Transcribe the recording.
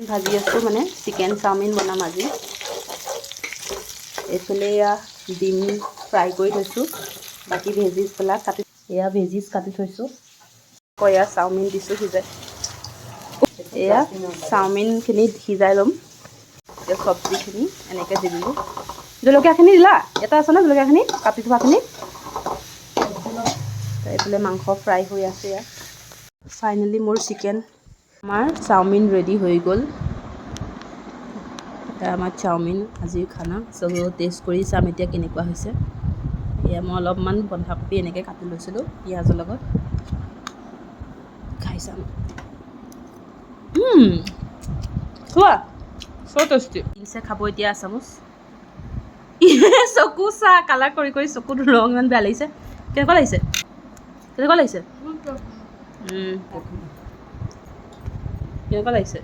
ভাজি আছোঁ মানে চিকেন চাওমিন বনাম আজি এইফালে এয়া ডিম ফ্ৰাই কৰি থৈছোঁ বাকী ভেজিছবিলাক কাটি এয়া ভেজিছ কাটি থৈছোঁ আকৌ এয়া চাওমিন দিছোঁ সিজাই এয়া চাওমিনখিনি সিজাই ল'ম এতিয়া চব্জিখিনি এনেকৈ দি দিলোঁ জলকীয়াখিনি দিলা এটা আছে ন জলকীয়াখিনি কাটি থোৱাখিনি এইফালে মাংস ফ্ৰাই হৈ আছে ইয়াত ফাইনেলি মোৰ চিকেন আমাৰ চাওমিন ৰেডি হৈ গ'ল এটা আমাৰ চাওমিন আজিৰ খানা চব টেষ্ট কৰি চাম এতিয়া কেনেকুৱা হৈছে এয়া মই অলপমান বন্ধাকবি এনেকৈ কাটি লৈছিলোঁ পিঁয়াজৰ লগত খাই চাম খোৱা চ' টেষ্টি ইনচে খাব এতিয়া চামুচ চকু চা কালাৰ কৰি কৰি চকুটো ৰং ইমান বেয়া লাগিছে কেনেকুৱা লাগিছে কেনেকুৱা লাগিছে কেনেকুৱা লাগিছে